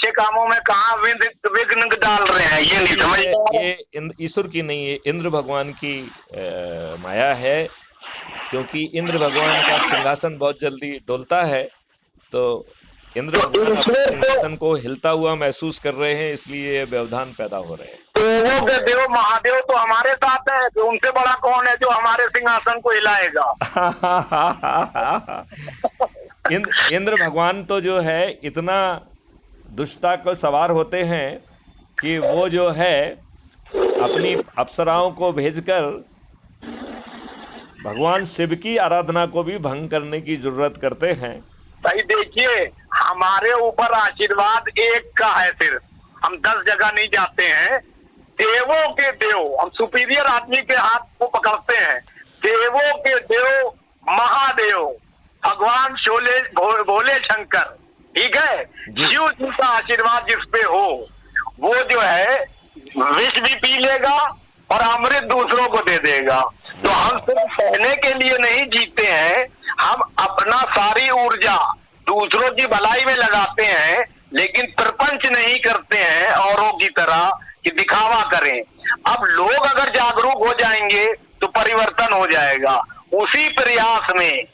अच्छे कामों में कहाँ विघ्न डाल रहे हैं, ये नहीं समझ पा रहे। ये ईश्वर की नहीं, ये इंद्र भगवान की माया है, क्योंकि इंद्र भगवान का सिंहासन बहुत जल्दी डोलता है। तो इंद्र तो भगवान अपने इसमें तो सिंहासन को हिलता हुआ महसूस कर रहे हैं, इसलिए ये व्यवधान पैदा हो रहे हैं। देवों के देव महादेव तो हमारे साथ है, तो उनसे बड़ा कौन है जो हमारे सिंहासन को हिलाएगा। इंद्र भगवान तो जो है इतना दुष्टता को सवार होते हैं कि वो जो है अपनी अप्सराओं को भेजकर भगवान शिव की आराधना को भी भंग करने की जरूरत करते हैं। भाई देखिए, हमारे ऊपर आशीर्वाद एक का है, सिर्फ हम 10 जगह नहीं जाते हैं। देवों के देव, हम सुपीरियर आदमी के हाथ को पकड़ते हैं। देवों के देव महादेव भगवान भोले शंकर, ठीक है, शिव जी का आशीर्वाद जिस पे हो, वो जो है विष भी पी लेगा और अमृत दूसरों को दे देगा। तो हम सिर्फ कहने के लिए नहीं जीते हैं, हम अपना सारी ऊर्जा दूसरों की भलाई में लगाते हैं, लेकिन प्रपंच नहीं करते हैं औरों की तरह कि दिखावा करें। अब लोग अगर जागरूक हो जाएंगे तो परिवर्तन हो जाएगा। उसी प्रयास में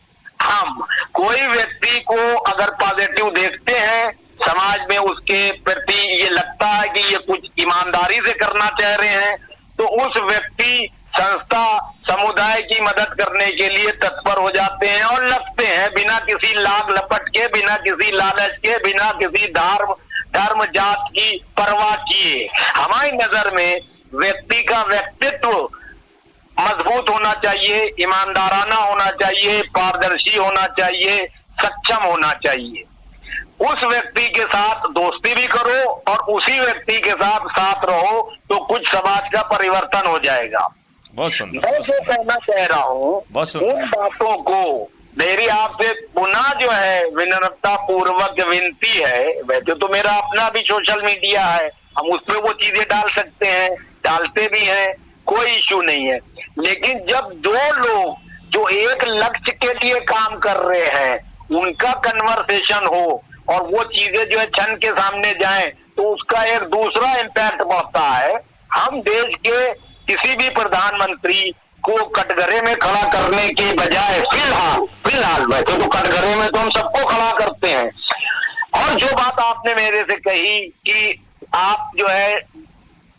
हम कोई व्यक्ति को अगर पॉजिटिव देखते हैं, समाज में उसके प्रति ये लगता है कि ये कुछ ईमानदारी से करना चाह रहे हैं, तो उस व्यक्ति, संस्था, समुदाय की मदद करने के लिए तत्पर हो जाते हैं और लगते हैं, बिना किसी लाग लपट के, बिना किसी लालच के, बिना किसी धर्म जात की परवाह किए। हमारी नजर में व्यक्ति का व्यक्तित्व मजबूत होना चाहिए, ईमानदाराना होना चाहिए, पारदर्शी होना चाहिए, सक्षम होना चाहिए। उस व्यक्ति के साथ दोस्ती भी करो और उसी व्यक्ति के साथ रहो, तो कुछ समाज का परिवर्तन हो जाएगा। बहुत सुंदर। मैं जो कहना चाह रहा हूँ, उन बातों को मेरी आपसे पुनः जो है विनम्रता पूर्वक विनती है। वैसे तो मेरा अपना भी सोशल मीडिया है, हम उसमें वो चीजें डाल सकते हैं, डालते भी हैं, कोई इश्यू नहीं है। लेकिन जब दो लोग जो एक लक्ष्य के लिए काम कर रहे हैं, उनका कन्वर्सेशन हो और वो चीजें जो है क्षण के सामने जाएं, तो उसका एक दूसरा इम्पैक्ट बढ़ता है। हम देश के किसी भी प्रधानमंत्री को कटघरे में खड़ा करने के बजाय फिलहाल वैसे तो कटघरे में तो हम सबको खड़ा करते हैं। और जो बात आपने मेरे से कही कि आप जो है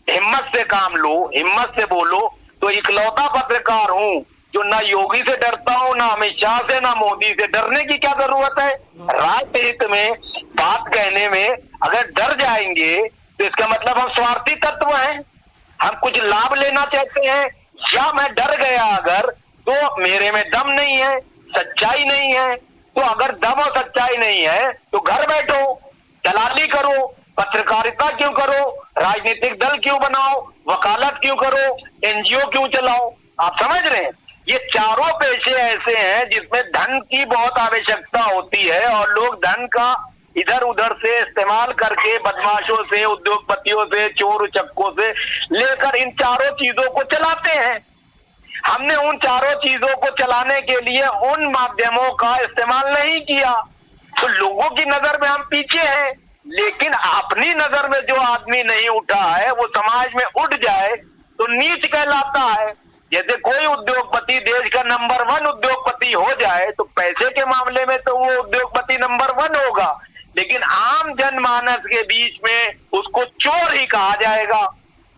हिम्मत से काम लो, हिम्मत से बोलो, तो इकलौता पत्रकार हूं जो ना योगी से डरता हूं, ना अमित शाह से, ना मोदी से। डरने की क्या जरूरत है? राष्ट्र हित में बात कहने में अगर डर जाएंगे तो इसका मतलब हम स्वार्थी तत्व हैं, हम कुछ लाभ लेना चाहते हैं। या मैं डर गया अगर, तो मेरे में दम नहीं है, सच्चाई नहीं है। तो अगर दम और सच्चाई नहीं है तो घर बैठो, दलाली करो, पत्रकारिता क्यों करो, राजनीतिक दल क्यों बनाओ, वकालत क्यों करो, एनजीओ क्यों चलाओ। आप समझ रहे हैं, ये चारों पेशे ऐसे हैं जिसमें धन की बहुत आवश्यकता होती है और लोग धन का इधर उधर से इस्तेमाल करके बदमाशों से, उद्योगपतियों से, चोर उचक्कों से लेकर इन चारों चीजों को चलाते हैं। हमने उन चारों चीजों को चलाने के लिए उन माध्यमों का इस्तेमाल नहीं किया, तो लोगों की नजर में हम पीछे हैं। लेकिन अपनी नजर में जो आदमी नहीं उठा है, वो समाज में उठ जाए तो नीच कहलाता है। जैसे कोई उद्योगपति देश का नंबर 1 उद्योगपति हो जाए, तो पैसे के मामले में तो वो उद्योगपति नंबर 1 होगा, लेकिन आम जनमानस के बीच में उसको चोर ही कहा जाएगा,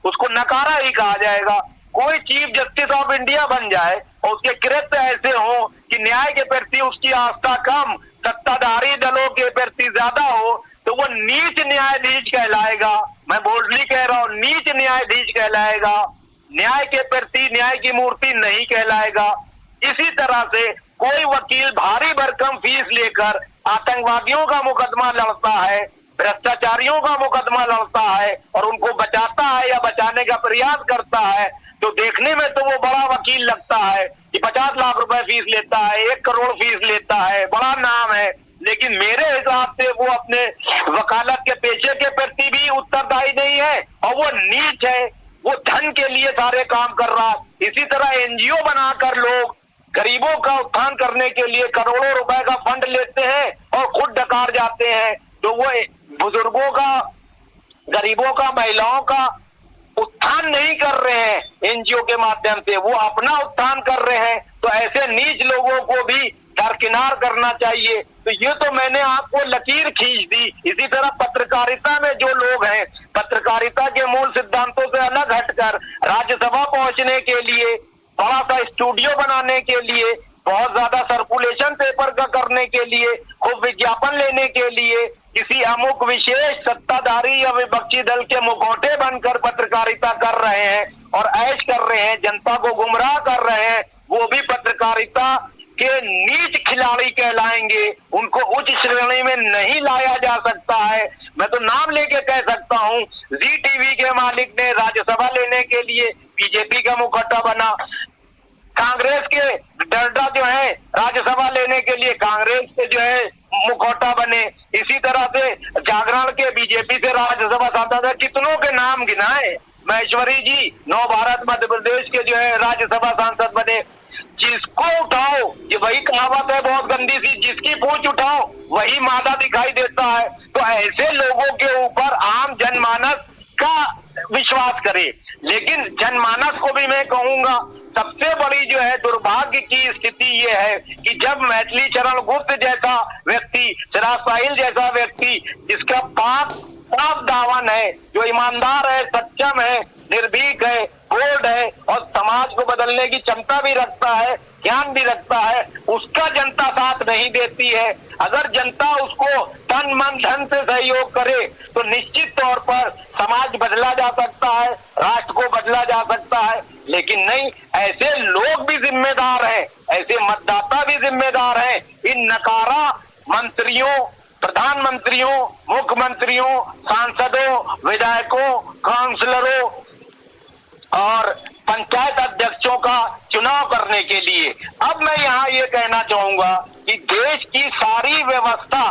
उसको नकारा ही कहा जाएगा। कोई चीफ जस्टिस ऑफ इंडिया बन जाए और उसके कृत्य ऐसे हो कि न्याय के प्रति उसकी आस्था कम, सत्ताधारी दलों के प्रति ज्यादा हो, तो वो नीच न्यायाधीश कहलाएगा। मैं बोल्डली कह रहा हूं, नीच न्यायाधीश कहलाएगा, न्याय के प्रति न्याय की मूर्ति नहीं कहलाएगा। इसी तरह से कोई वकील भारी भरकम फीस लेकर आतंकवादियों का मुकदमा लड़ता है, भ्रष्टाचारियों का मुकदमा लड़ता है और उनको बचाता है या बचाने का प्रयास करता है, तो देखने में तो वो बड़ा वकील लगता है कि 50 लाख रुपए फीस लेता है, 1 करोड़ फीस लेता है, बड़ा नाम है। लेकिन मेरे हिसाब से वो अपने वकालत के पेशे के प्रति भी उत्तरदायी नहीं है और वो नीच है, वो धन के लिए सारे काम कर रहा है। इसी तरह एनजीओ बनाकर लोग गरीबों का उत्थान करने के लिए करोड़ों रुपए का फंड लेते हैं और खुद डकार जाते हैं, तो वो बुजुर्गों का, गरीबों का, महिलाओं का उत्थान नहीं कर रहे हैं एनजीओ के माध्यम से, वो अपना उत्थान कर रहे हैं। तो ऐसे नीच लोगों को भी दरकिनार करना चाहिए। तो ये तो मैंने आपको लकीर खींच दी। इसी तरह पत्रकारिता में जो लोग हैं, पत्रकारिता के मूल सिद्धांतों से अलग हटकर राज्यसभा पहुंचने के लिए, बड़ा सा स्टूडियो बनाने के लिए, बहुत ज्यादा सर्कुलेशन पेपर का करने के लिए, खूब विज्ञापन लेने के लिए, किसी अमुक विशेष सत्ताधारी या विपक्षी दल के मुखौटे बनकर पत्रकारिता कर रहे हैं और ऐश कर रहे हैं, जनता को गुमराह कर रहे हैं, वो भी पत्रकारिता के नीच खिलाड़ी कहलाएंगे। उनको उच्च श्रेणी में नहीं लाया जा सकता है। मैं तो नाम लेके कह सकता हूँ, जी टीवी के मालिक ने राज्यसभा लेने के लिए बीजेपी का मुखौटा बना, कांग्रेस के डरडा जो है राज्यसभा लेने के लिए कांग्रेस के जो है मुखौटा बने। इसी तरह से जागरण के बीजेपी से राज्यसभा सांसद कितनों के नाम गिनाए। महेश्वरी जी नव भारत मध्य प्रदेश के जो है राज्यसभा सांसद बने। जिसको उठाओ, ये वही कहावत है बहुत गंदी सी, जिसकी पूंछ उठाओ वही मादा दिखाई देता है। तो ऐसे लोगों के ऊपर आम जनमानस का विश्वास करे। लेकिन जनमानस को भी मैं कहूंगा, सबसे बड़ी जो है दुर्भाग्य की स्थिति ये है कि जब मैथिली चरण गुप्त जैसा व्यक्ति, चिराग पाहिल जैसा व्यक्ति, जिसका साफ दावन है, जो ईमानदार है, सक्षम है, निर्भीक है, बोल्ड है और समाज को बदलने की क्षमता भी रखता है, ज्ञान भी रखता है, उसका जनता साथ नहीं देती है। अगर जनता उसको तन मन धन से सहयोग करे तो निश्चित तौर पर समाज बदला जा सकता है, राष्ट्र को बदला जा सकता है। लेकिन नहीं, ऐसे लोग भी जिम्मेदार हैं, ऐसे मतदाता भी जिम्मेदार हैं। इन नकारा मंत्रियों, प्रधानमंत्रियों, मुख्यमंत्रियों, सांसदों, विधायकों, काउंसलरों और पंचायत अध्यक्षों का चुनाव करने के लिए अब मैं यहाँ ये कहना चाहूंगा कि देश की सारी व्यवस्था